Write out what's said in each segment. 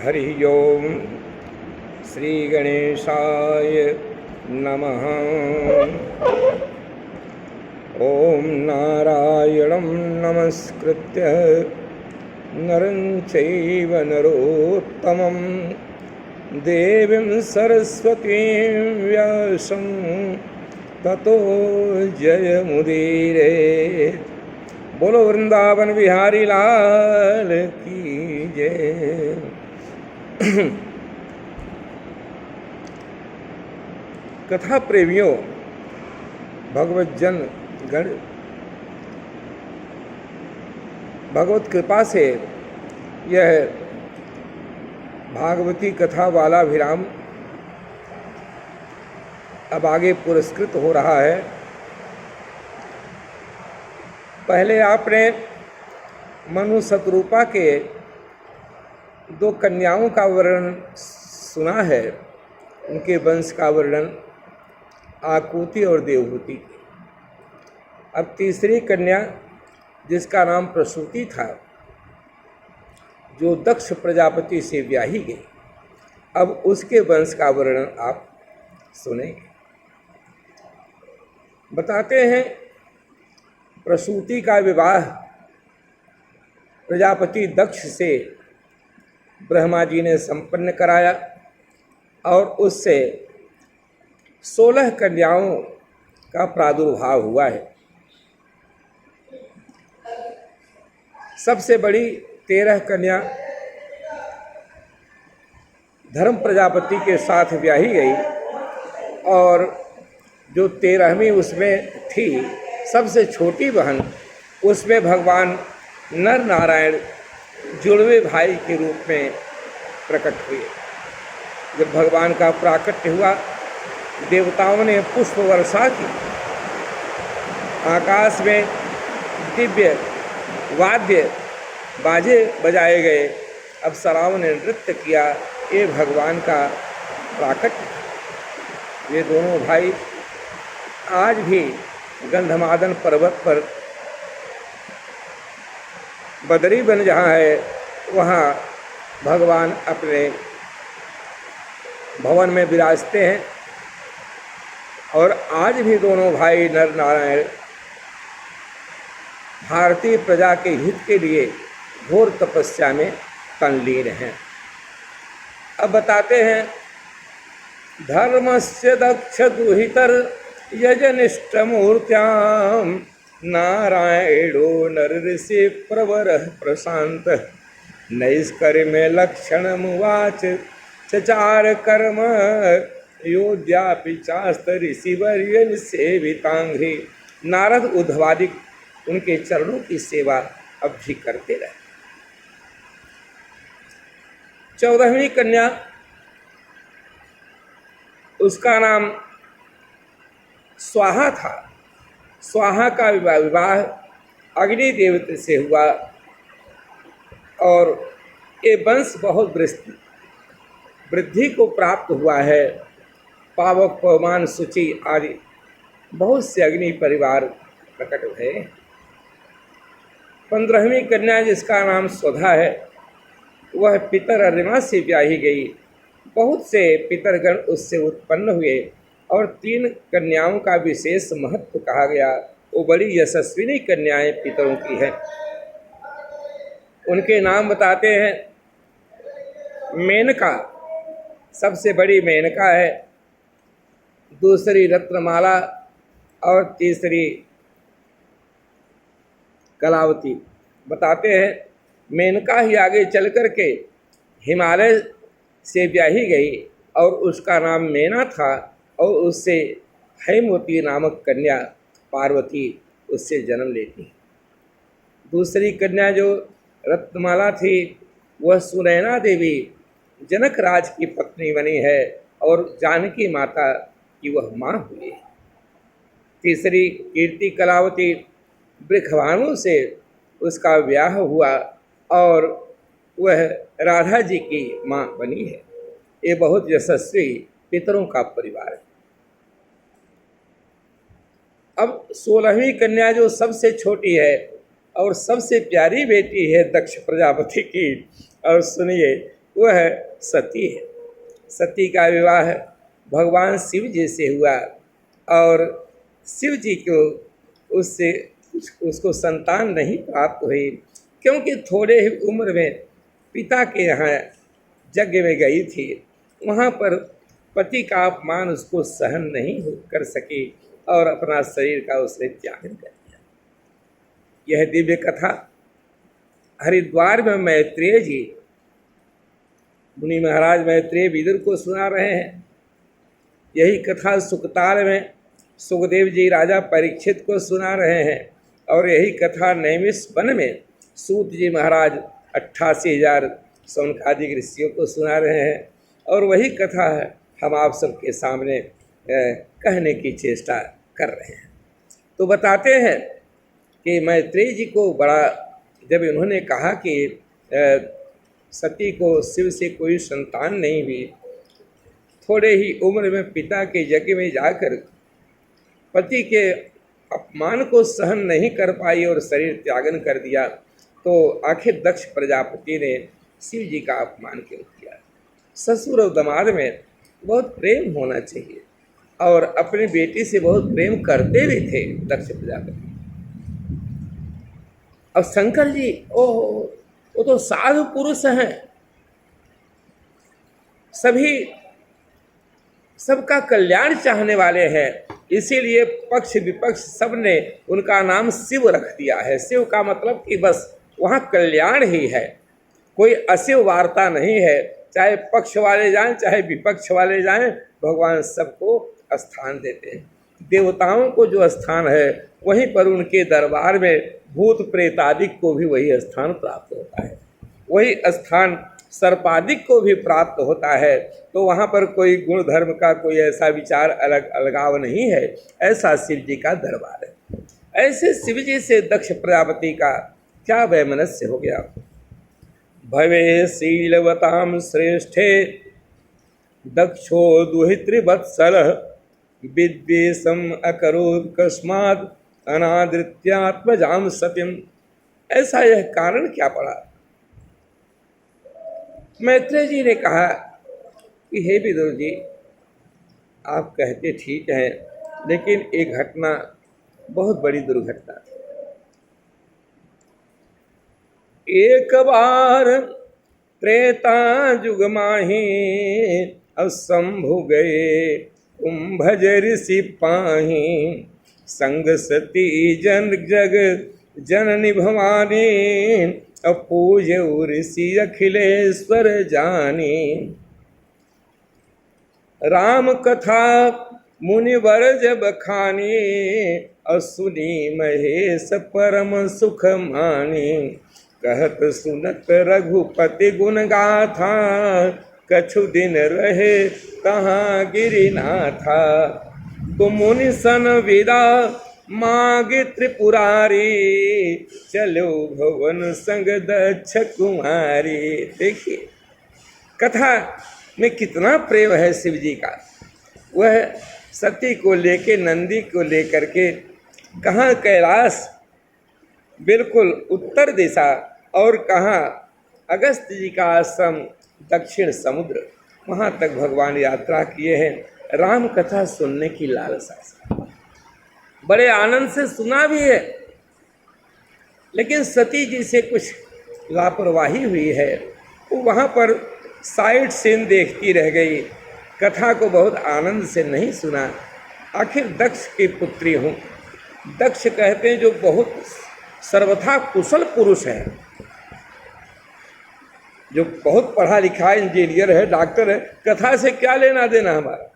हरि ओम श्री गणेशाय नमः। ओम नारायणं नमस्कृत्य नरं चैव नरोत्तमं देवीं सरस्वतीं व्यासं ततो जयमुदीरे। बोलो वृंदावन बिहारी लाल की जय। कथा प्रेमियों, भगवत जन गण भगवत कृपा से यह भागवती कथा वाला विराम अब आगे पुरस्कृत हो रहा है। पहले आपने मनु शतरूपा के दो कन्याओं का वर्णन सुना है, उनके वंश का वर्णन आकुति और देवहूति। अब तीसरी कन्या जिसका नाम प्रसूति था, जो दक्ष प्रजापति से ब्याही गई, अब उसके वंश का वर्णन आप सुनेंगे। बताते हैं प्रसूति का विवाह प्रजापति दक्ष से ब्रह्मा जी ने संपन्न कराया और उससे 16 कन्याओं का प्रादुर्भाव हुआ है। सबसे बड़ी 13 कन्या धर्म प्रजापति के साथ ब्याही गई और जो 13वीं उसमें थी, सबसे छोटी बहन, उसमें भगवान नर नारायण जुड़वे भाई के रूप में प्रकट हुए। जब भगवान का प्राकट्य हुआ, देवताओं ने पुष्प वर्षा की, आकाश में दिव्य वाद्य बाजे बजाए गए, अप्सराओं ने नृत्य किया। ये भगवान का प्राकट्य। ये दोनों भाई आज भी गंधमादन पर्वत पर बदरी बन जहाँ है, वहाँ भगवान अपने भवन में विराजते हैं और आज भी दोनों भाई नर नारायण भारतीय प्रजा के हित के लिए घोर तपस्या में तल्लीन हैं। अब बताते हैं धर्मस्य दक्ष दुहितर यजनिष्ठ मूर्त्याम नारायणो नर ऋषि प्रवरः प्रशांत नैष्कर्म्य लक्षणमुवाच चचार कर्म योद्यापि चास्त ऋषिवर्य सेवितांघ्रि। नारद उद्धवादिक उनके चरणों की सेवा अब भी करते रहे। 14वीं कन्या, उसका नाम स्वाहा था। स्वाहा का विवाह अग्नि देवता से हुआ और ये वंश बहुत वृद्धि को प्राप्त हुआ है। पावक, पवमान, शुचि आदि बहुत से अग्नि परिवार प्रकट हुए। 15वीं कन्या जिसका नाम स्वधा है, वह पितर अरिमा से ब्याही गई। बहुत से पितरगण उससे उत्पन्न हुए और 3 कन्याओं का विशेष महत्व कहा गया। वो बड़ी यशस्विनी कन्याएं पितरों की हैं। उनके नाम बताते हैं। मेनका सबसे बड़ी मेनका है, दूसरी रत्नमाला और तीसरी कलावती। बताते हैं मेनका ही आगे चल कर के हिमालय से ब्याही गई और उसका नाम मेना था और उससे हैमवती नामक कन्या पार्वती उससे जन्म लेती। दूसरी कन्या जो रत्नमाला थी, वह सुनैना देवी जनक राज की पत्नी बनी है और जानकी माता की वह माँ हुई। तीसरी कीर्ति कलावती बृखभानु से उसका ब्याह हुआ और वह राधा जी की माँ बनी है। ये बहुत यशस्वी पितरों का परिवार है। अब 16वीं कन्या जो सबसे छोटी है और सबसे प्यारी बेटी है दक्ष प्रजापति की, और सुनिए वह सती है। सती का विवाह भगवान शिव जी से हुआ और शिव जी को उससे उसको संतान नहीं प्राप्त हुई, क्योंकि थोड़े ही उम्र में पिता के यहाँ यज्ञ में गई थी। वहाँ पर पति का अपमान उसको सहन नहीं कर सकी और अपना शरीर का उसने त्याग कर दिया। यह दिव्य कथा हरिद्वार में मैत्रेय जी, मुनि महाराज मैत्रेय विदुर को सुना रहे हैं। यही कथा सुकताल में सुखदेव जी राजा परीक्षित को सुना रहे हैं और यही कथा नैमिष वन में सूत जी महाराज 88,000 सौनकादिक ऋषियों को सुना रहे हैं। और वही कथा हम आप सबके सामने कहने की चेष्टा कर रहे हैं। तो बताते हैं कि मैत्रेय जी को बड़ा, जब इन्होंने कहा कि सती को शिव से कोई संतान नहीं हुई, थोड़े ही उम्र में पिता के यज्ञ में जाकर पति के अपमान को सहन नहीं कर पाई और शरीर त्यागन कर दिया, तो आखिर दक्ष प्रजापति ने शिव जी का अपमान क्यों किया। ससुर और दामाद में बहुत प्रेम होना चाहिए और अपनी बेटी से बहुत प्रेम करते भी थे दक्ष प्रजापति। अब शंकर जी ओह, वो तो साधु पुरुष हैं, सबका कल्याण चाहने वाले हैं, इसीलिए पक्ष विपक्ष सब ने उनका नाम शिव रख दिया है। शिव का मतलब कि बस वहाँ कल्याण ही है, कोई अशिव वार्ता नहीं है। चाहे पक्ष वाले जाएं चाहे विपक्ष वाले जाएं, भगवान सबको स्थान देते हैं। देवताओं को जो स्थान है वहीं पर उनके दरबार में भूत प्रेतादिक को भी वही स्थान प्राप्त होता है, वही स्थान सर्पादिक को भी प्राप्त होता है। तो वहाँ पर कोई गुण धर्म का कोई ऐसा विचार अलगाव नहीं है। ऐसा शिव जी का दरबार है। ऐसे शिव जी से दक्ष प्रजापति का क्या वैमनस्य हो गया। भवे शीलवताम श्रेष्ठे दक्षो दुहितृवत्सल विद्वेषम अकरोत् कस्मात् अनादृत्यात्मजाम सत्यम। ऐसा यह कारण क्या पड़ा। मैत्रेय जी ने कहा कि हे विदुर जी, आप कहते ठीक हैं, लेकिन एक घटना बहुत बड़ी दुर्घटना थी। एक बार त्रेता युग माही अब शंभु गए कुंभज ऋषि पाही संग सती जन जग जननी भवानी अपूज ऋषि अखिलेश्वर जानी। राम कथा मुनिवर जब खानी असुनी महेश परम सुख मानी। कहत सुनत रघुपति गुण गाथा कछु दिन रहे तहाँ गिरिनाथा। तो मुनि सन विदा मागे त्रिपुरारी चलो भवन संग दक्ष कुमारी। देखिए कथा में कितना प्रेम है शिव जी का। वह सती को लेके नंदी को लेकर के कहाँ कैलाश बिल्कुल उत्तर दिशा और कहाँ अगस्त जी का आश्रम दक्षिण समुद्र, वहाँ तक भगवान यात्रा किए हैं राम कथा सुनने की लालसा से। बड़े आनंद से सुना भी है, लेकिन सती जी से कुछ लापरवाही हुई है। वो वहाँ पर साइड सीन देखती रह गई, कथा को बहुत आनंद से नहीं सुना। आखिर दक्ष की पुत्री हूँ। दक्ष कहते हैं जो बहुत सर्वथा कुशल पुरुष है, जो बहुत पढ़ा लिखा इंजीनियर है, डॉक्टर है, कथा से क्या लेना देना हमारा।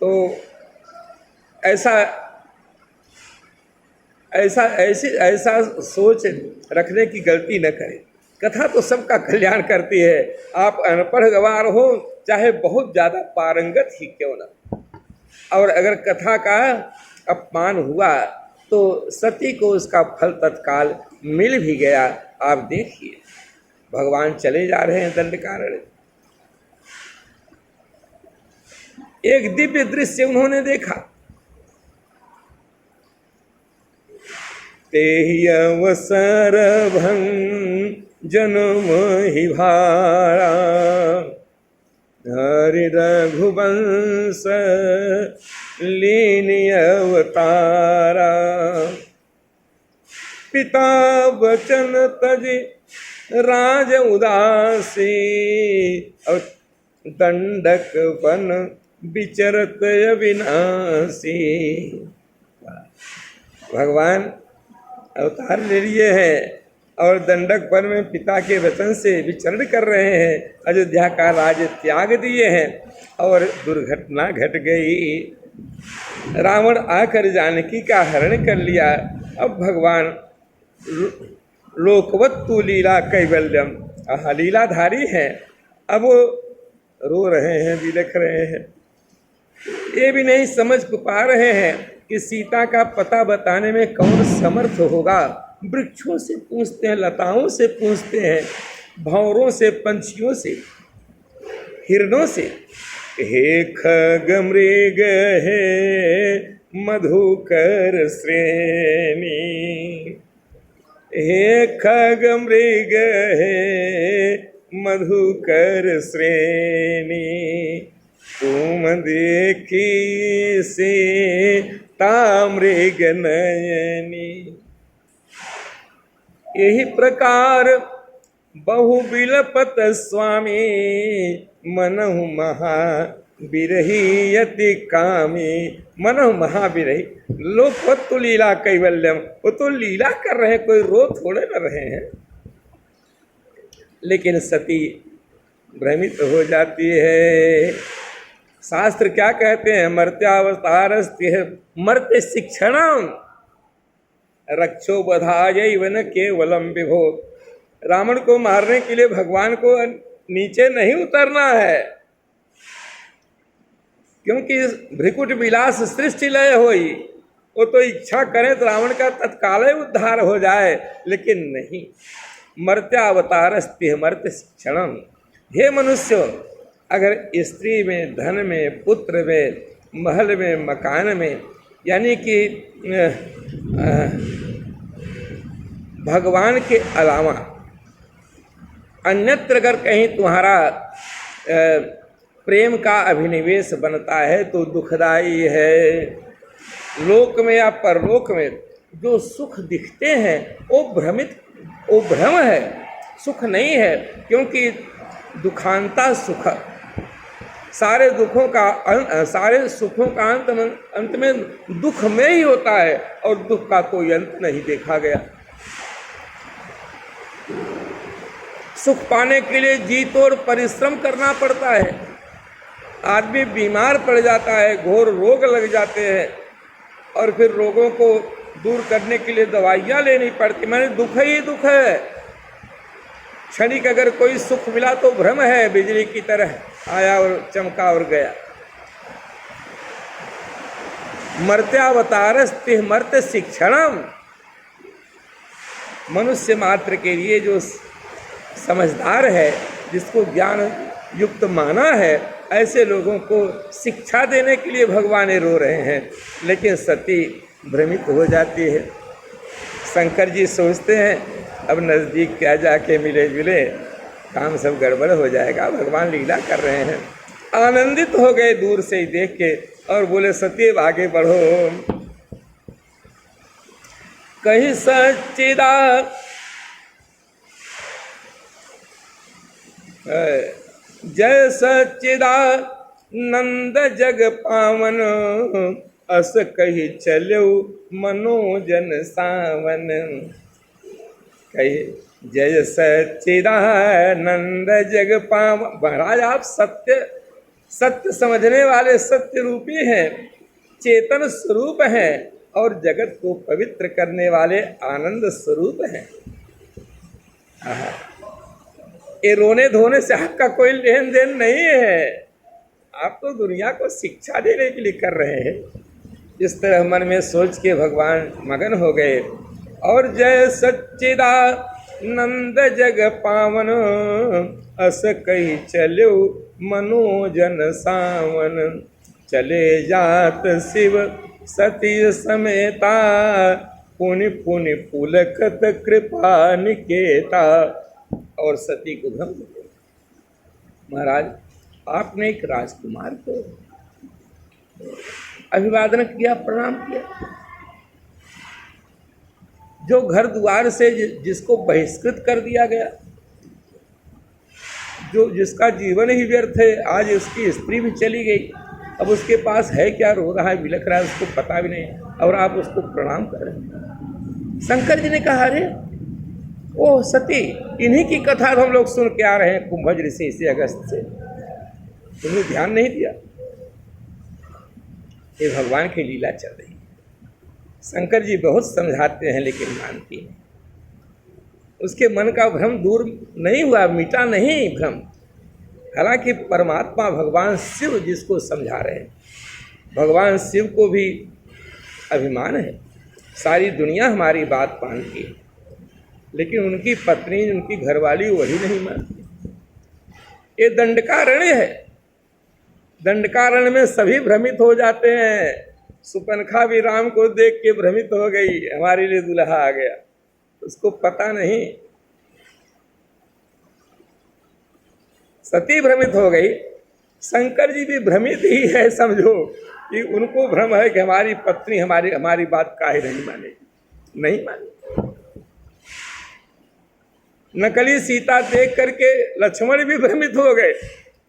तो ऐसा सोच रखने की गलती न करें। कथा तो सबका कल्याण करती है। आप अनपढ़ गवार हो चाहे बहुत ज़्यादा पारंगत ही क्यों न, और अगर कथा का अपमान हुआ तो सती को उसका फल तत्काल मिल भी गया। आप देखिए भगवान चले जा रहे हैं दंडकारण्य। एक दिव्य दृश्य उन्होंने देखा। तेहि अवसर भंग जन्म ही भारा, हरि रघुवंश लीन अवतारा। पिता वचन तज राज उदासी, और दंडक वन विचरत अविनाशी। भगवान अवतार ले लिए हैं और दंडक वन में पिता के वचन से विचरण कर रहे हैं। अयोध्या का राज त्याग दिए हैं और दुर्घटना घट गई। रावण आकर जानकी का हरण कर लिया। अब भगवान लोकवत्तु लीला कैवल्यम, लीलाधारी हैं। अब वो रो रहे हैं, बिलख रहे हैं। ये भी नहीं समझ पा रहे हैं कि सीता का पता बताने में कौन समर्थ होगा। वृक्षों से पूछते हैं, लताओं से पूछते हैं, भंवरों से, पंछियों से, हिरणों से। हे खग मृग हे मधुकर श्रेणी, हे खग मृग हे मधुकर श्रेणी। तुम देखी सीता मृग नयनी। यही प्रकार बहु बिलपत स्वामी, मनहु महा बिरही यति कामी। मनहु महा बिरही, लोकवत्तु लीला कैवल्यम, वो तो लीला कर रहे हैं, कोई रो थोड़े न रहे हैं। लेकिन सती भ्रमित हो जाती है। शास्त्र क्या कहते हैं? मर्त्यावतारस्ते मर्त्य शिक्षणम रक्षो बधाय वन केवलम विभो। रावण को मारने के लिए भगवान को नीचे नहीं उतरना है, क्योंकि भ्रिकुट विलास सृष्टि लय होई। वो तो इच्छा करें तो रावण का तत्काल उद्धार हो जाए, लेकिन नहीं। मर्त्यावतारस्ते मर्त्य शिक्षणम। हे मनुष्य, अगर स्त्री में, धन में, पुत्र में, महल में, मकान में, यानी कि भगवान के अलावा अन्यत्र अगर कहीं तुम्हारा प्रेम का अभिनिवेश बनता है तो दुखदाई है। लोक में या परलोक में जो सुख दिखते हैं वो भ्रम है, सुख नहीं है। क्योंकि दुखांता सुख, सारे दुखों का सारे सुखों का अंत में दुख में ही होता है, और दुख का कोई अंत नहीं देखा गया। सुख पाने के लिए जी तोड़ परिश्रम करना पड़ता है। आदमी बीमार पड़ जाता है, घोर रोग लग जाते हैं, और फिर रोगों को दूर करने के लिए दवाइयाँ लेनी पड़ती। मैंने दुख ही दुख है। क्षणिक अगर कोई सुख मिला तो भ्रम है, बिजली की तरह आया और चमका और गया। मर्त्यावतारस्ते मर्त्य शिक्षणम। मनुष्य मात्र के लिए जो समझदार है, जिसको ज्ञान युक्त माना है, ऐसे लोगों को शिक्षा देने के लिए भगवान रो रहे हैं। लेकिन सती भ्रमित हो जाती है। शंकर जी सोचते हैं अब नज़दीक क्या जाके मिले जुले, काम सब गड़बड़ हो जाएगा। भगवान लीला कर रहे हैं। आनंदित हो गए दूर से ही देख के, और बोले सती आगे बढ़ो। कहीं सच्चिदा जय सच्चिदा नंद जग पावन, अस कही चलो मनोजन सावन। कही जय सच्चिदानंद जग पावन। महाराज आप सत्य समझने वाले सत्य रूपी हैं, चेतन स्वरूप हैं, और जगत को पवित्र करने वाले आनंद स्वरूप हैं। ये रोने धोने से आपका कोई लेन देन नहीं है। आप तो दुनिया को शिक्षा देने के लिए कर रहे हैं। इस तरह मन में सोच के भगवान मगन हो गए। और जय सच्चिदानंद जग पावन, अस कही चलो मनोजन सावन। चले जात शिव सती समेता, पुनि पुनि पुलकत कृपा निकेता। और सती को भ्रम हो गया। महाराज, आपने एक राजकुमार को अभिवादन किया, प्रणाम किया, जो घर द्वार से जिसको बहिष्कृत कर दिया गया, जो जिसका जीवन ही व्यर्थ है, आज उसकी स्त्री भी चली गई, अब उसके पास है क्या, रो रहा है, बिलख रहा है, उसको पता भी नहीं, और आप उसको प्रणाम कर रहे हैं। शंकर जी ने कहा, अरे ओ सती, इन्हीं की कथा हम लोग सुन के आ रहे हैं कुंभज ऋषि से, अगस्त से, तुमने ध्यान नहीं दिया। ये भगवान की लीला चल रही है। शंकर जी बहुत समझाते हैं लेकिन मानती नहीं। उसके मन का भ्रम दूर नहीं हुआ, मिटा नहीं भ्रम। हालांकि परमात्मा भगवान शिव जिसको समझा रहे हैं, भगवान शिव को भी अभिमान है, सारी दुनिया हमारी बात मानती है, लेकिन उनकी पत्नी, उनकी घरवाली वही नहीं मानती। ये दंडकारण्य है, दंडकारण्य में सभी भ्रमित हो जाते हैं। सुपनखा भी राम को देख के भ्रमित हो गई, हमारे लिए दुल्हा आ गया, उसको पता नहीं। सती भ्रमित हो गई, शंकर जी भी भ्रमित ही है, समझो कि उनको भ्रम है कि हमारी पत्नी हमारी बात काहे नहीं मानेगी, नहीं माने। नकली सीता देख करके लक्ष्मण भी भ्रमित हो गए,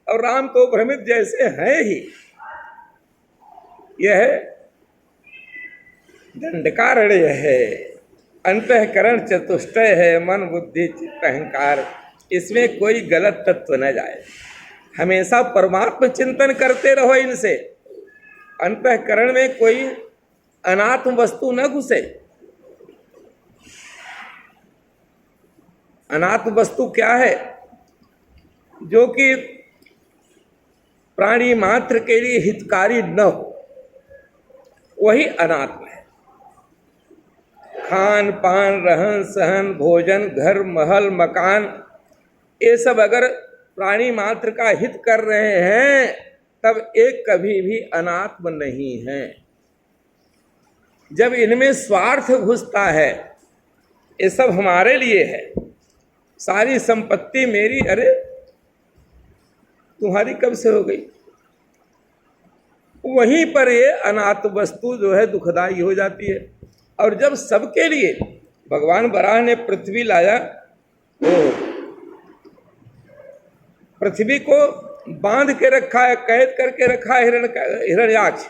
और राम तो भ्रमित जैसे हैं ही। यह दंडकारण्य है, अंतःकरण चतुष्टय है, मन बुद्धि चित्त अहंकार, इसमें कोई गलत तत्व न जाए। हमेशा परमात्मा चिंतन करते रहो इनसे। अंतःकरण में कोई अनात्म वस्तु न घुसे। अनात्म वस्तु क्या है? जो कि प्राणी मात्र के लिए हितकारी न हो, वही अनात्म है। खान पान, रहन सहन, भोजन, घर महल मकान, ये सब अगर प्राणी मात्र का हित कर रहे हैं, तब एक कभी भी अनात्म नहीं है। जब इनमें स्वार्थ घुसता है, ये सब हमारे लिए है, सारी संपत्ति मेरी, अरे तुम्हारी कब से हो गई, वहीं पर ये अनात्म वस्तु जो है दुखदाई हो जाती है। और जब सबके लिए भगवान वराह ने पृथ्वी लाया, तो पृथ्वी को बांध के रखा है, कैद करके रखा है हिरण्याक्ष।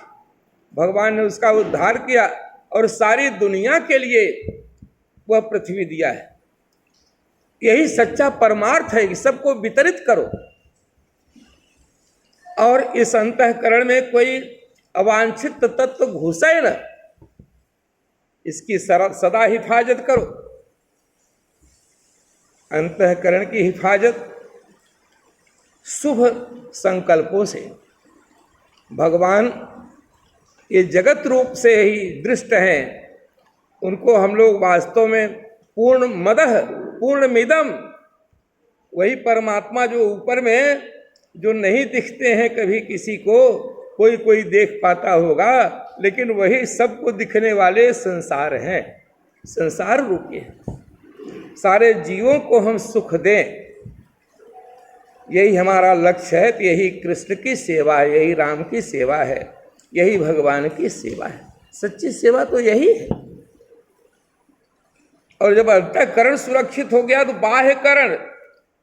भगवान ने उसका उद्धार किया और सारी दुनिया के लिए वह पृथ्वी दिया है। यही सच्चा परमार्थ है कि सबको वितरित करो, और इस अंतःकरण में कोई अवांछित तत्व घुसे न, इसकी सदा हिफाजत करो। अंतःकरण की हिफाजत शुभ संकल्पों से। भगवान ये जगत रूप से ही दृष्ट हैं, उनको हम लोग वास्तव में पूर्ण मदह पूर्ण मिदम, वही परमात्मा जो ऊपर में, जो नहीं दिखते हैं कभी किसी को, कोई देख पाता होगा, लेकिन वही सबको दिखने वाले संसार हैं, संसार रूपी है। सारे जीवों को हम सुख दें, यही हमारा लक्ष्य है। तो यही कृष्ण की सेवा है, यही राम की सेवा है, यही भगवान की सेवा है। सच्ची सेवा तो यही है। और जब अंतःकरण सुरक्षित हो गया, तो बाह्यकरण,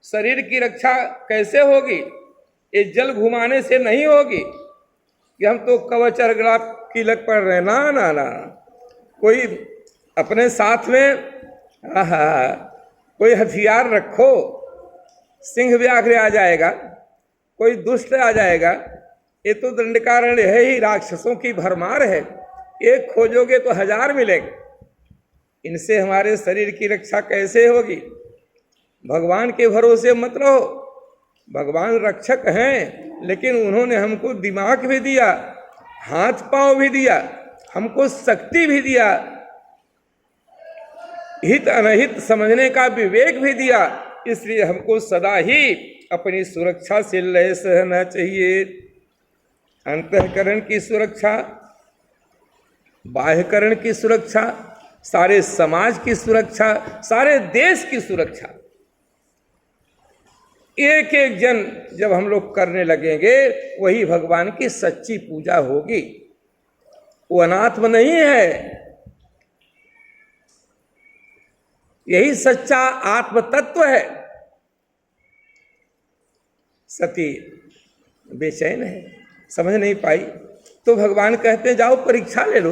शरीर की रक्षा कैसे होगी? ये जल घुमाने से नहीं होगी कि हम तो कवच अर्गला कीलक पड़ रहे, ना ना ना। कोई अपने साथ में कोई हथियार रखो, सिंह व्याघ्र आ जाएगा, कोई दुष्ट आ जाएगा, ये तो दंडकारण्य है ही, राक्षसों की भरमार है, एक खोजोगे तो 1000 मिलेंगे। इनसे हमारे शरीर की रक्षा कैसे होगी? भगवान के भरोसे मत रहो। भगवान रक्षक हैं, लेकिन उन्होंने हमको दिमाग भी दिया, हाथ पांव भी दिया, हमको शक्ति भी दिया, हित अनहित समझने का विवेक भी दिया। इसलिए हमको सदा ही अपनी सुरक्षा से लैस रहना चाहिए। अंतःकरण की सुरक्षा, बाह्यकरण की सुरक्षा, सारे समाज की सुरक्षा, सारे देश की सुरक्षा, एक एक जन जब हम लोग करने लगेंगे वही भगवान की सच्ची पूजा होगी। वो अनात्म नहीं है, यही सच्चा आत्म तत्व है। सती बेचैन है, समझ नहीं पाई, तो भगवान कहते हैं जाओ परीक्षा ले लो,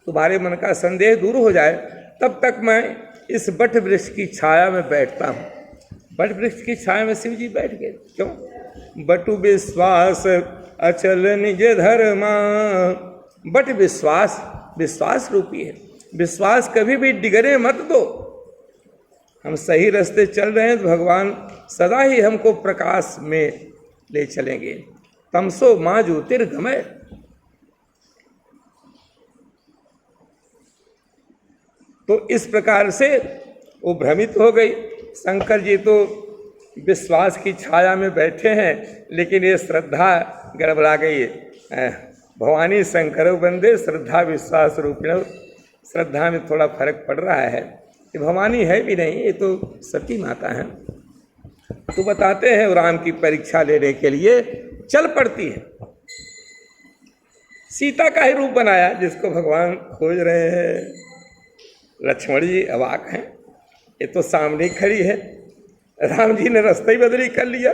तुम्हारे मन का संदेह दूर हो जाए, तब तक मैं इस बट वृक्ष की छाया में बैठता हूँ। बट वृक्ष की छाया में शिव जी बैठ गए। क्यों? बटु विश्वास अचल निज धर्मा। बट विश्वास, विश्वास रूपी है। विश्वास कभी भी डिगने मत दो। हम सही रास्ते चल रहे हैं तो भगवान सदा ही हमको प्रकाश में ले चलेंगे। तमसो माँ ज्योतिर्गमय। तो इस प्रकार से वो भ्रमित हो गई। शंकर जी तो विश्वास की छाया में बैठे हैं, लेकिन ये श्रद्धा गड़बड़ा गई है। भवानी शंकर बंदे श्रद्धा विश्वास रूपिण। श्रद्धा में थोड़ा फर्क पड़ रहा है। ये भवानी है भी नहीं, ये तो सती माता है। तो बताते हैं राम की परीक्षा लेने के लिए चल पड़ती है। सीता का ही रूप बनाया जिसको भगवान खोज रहे हैं। लक्ष्मण जी अवाक हैं, ये तो सामने खड़ी है। राम जी ने रास्ता ही बदली कर लिया,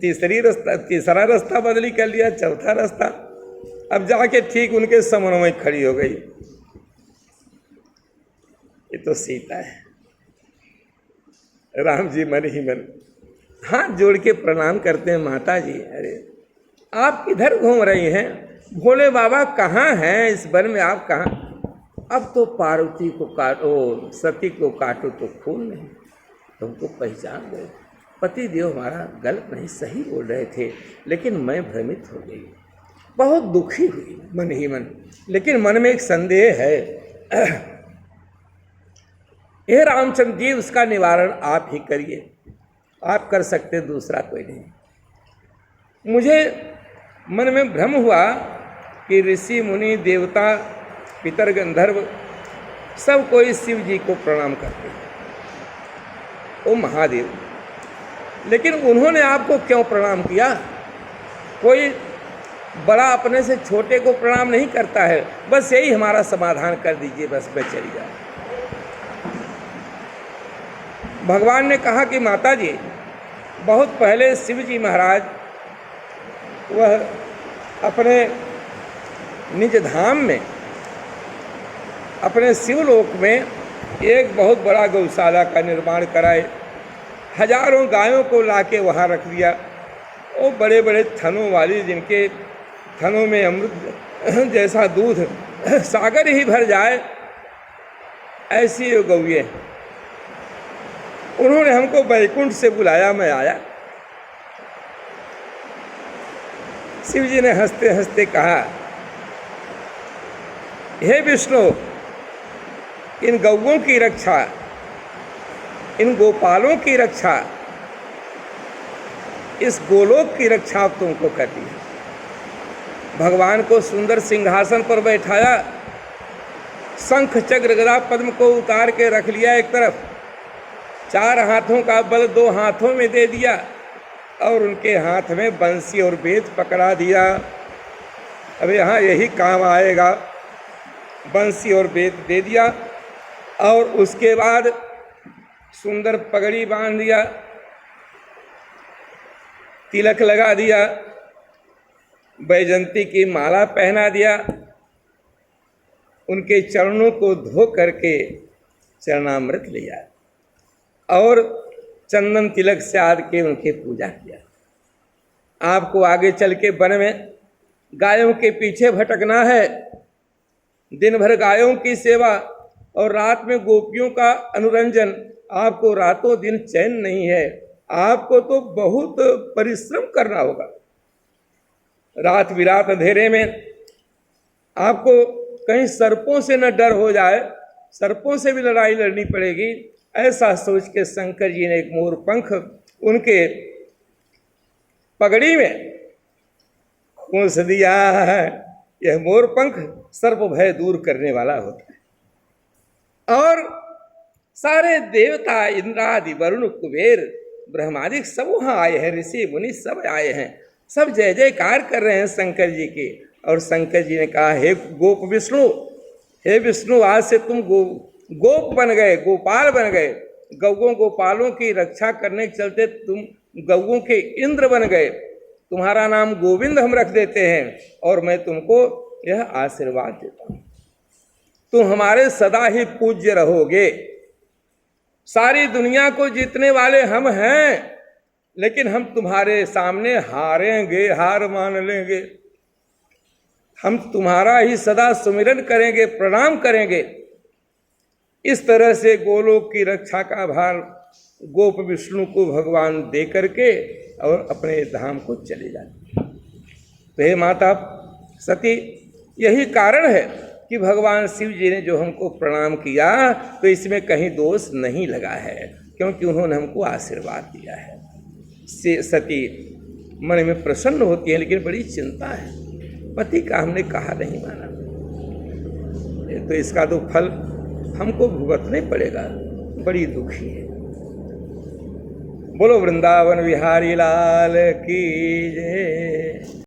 तीसरा रास्ता बदली कर लिया, चौथा रास्ता। अब जाके ठीक उनके समन्वय में खड़ी हो गई। ये तो सीता है। राम जी मन ही मन हाथ जोड़ के प्रणाम करते हैं, माता जी अरे आप किधर घूम रही हैं? भोले बाबा कहाँ हैं? इस वन में आप कहाँ? अब तो पार्वती को काटो, सती को काटो तो खून नहीं। तुमको पहचान गए, पति देव हमारा गलत नहीं, सही बोल रहे थे, लेकिन मैं भ्रमित हो गई, बहुत दुखी हुई मन ही मन। लेकिन मन में एक संदेह है। हे रामचंद्र जी, उसका निवारण आप ही करिए, आप कर सकते, दूसरा कोई नहीं। मुझे मन में भ्रम हुआ कि ऋषि मुनि देवता पितर गंधर्व सब कोई शिव जी को प्रणाम करते हैं, ओ महादेव, लेकिन उन्होंने आपको क्यों प्रणाम किया? कोई बड़ा अपने से छोटे को प्रणाम नहीं करता है। बस यही हमारा समाधान कर दीजिए, बस मैं चली जाए। भगवान ने कहा कि माता जी, बहुत पहले शिव जी महाराज वह अपने निज धाम में, अपने शिवलोक में एक बहुत बड़ा गौशाला का निर्माण कराए। हजारों गायों को लाके वहाँ रख दिया। वो बड़े बड़े थनों वाली, जिनके थनों में अमृत जैसा दूध सागर ही भर जाए, ऐसी गौएं। उन्होंने हमको बैकुंठ से बुलाया, मैं आया। शिव जी ने हंसते हंसते कहा, हे विष्णु, इन गौओं की रक्षा, इन गोपालों की रक्षा, इस गोलोक की रक्षा अब तुमको करनी है। भगवान को सुंदर सिंहासन पर बैठाया, शंख चक्र गदा पद्म को उतार के रख लिया एक तरफ, चार हाथों का बल दो हाथों में दे दिया और उनके हाथ में बंसी और बेत पकड़ा दिया। अब यहाँ यही काम आएगा। बंसी और बेत दे दिया और उसके बाद सुंदर पगड़ी बांध दिया, तिलक लगा दिया, बैजंती की माला पहना दिया, उनके चरणों को धो करके चरणामृत लिया और चंदन तिलक से आद के उनके पूजा किया। आपको आगे चल के वन में गायों के पीछे भटकना है, दिन भर गायों की सेवा और रात में गोपियों का अनुरंजन। आपको रातों दिन चैन नहीं है, आपको तो बहुत परिश्रम करना होगा। रात बिरात अंधेरे में आपको कहीं सर्पों से न डर हो जाए, सर्पों से भी लड़ाई लड़नी पड़ेगी, ऐसा सोच के शंकर जी ने एक मोर पंख उनके पगड़ी में खोस दिया। यह मोर पंख सर्प भय दूर करने वाला होता है। और सारे देवता, इंद्रादि, वरुण, कुबेर ब्रह्मादिक सब वहाँ आए हैं, ऋषि मुनि सब आए हैं, सब जय जयकार कर रहे हैं शंकर जी के। और शंकर जी ने कहा, हे गोप विष्णु, हे विष्णु, आज से तुम गोप बन गए, गोपाल बन गए। गौओं गोपालों की रक्षा करने के चलते तुम गौओं के इंद्र बन गए। तुम्हारा नाम गोविंद हम रख देते हैं और मैं तुमको यह आशीर्वाद देता हूँ, तुम हमारे सदा ही पूज्य रहोगे। सारी दुनिया को जीतने वाले हम हैं, लेकिन हम तुम्हारे सामने हारेंगे, हार मान लेंगे। हम तुम्हारा ही सदा सुमिरन करेंगे, प्रणाम करेंगे। इस तरह से गोलोक की रक्षा का भार गोप विष्णु को भगवान दे करके और अपने धाम को चले जाते। तो हे माता सती, यही कारण है कि भगवान शिव जी ने जो हमको प्रणाम किया तो इसमें कहीं दोष नहीं लगा है, क्योंकि उन्होंने हमको आशीर्वाद दिया है। सती मन में प्रसन्न होती है, लेकिन बड़ी चिंता है, पति का हमने कहा नहीं माना, तो इसका तो फल हमको भुगतना पड़ेगा। बड़ी दुखी है। बोलो वृंदावन बिहारी लाल की जय।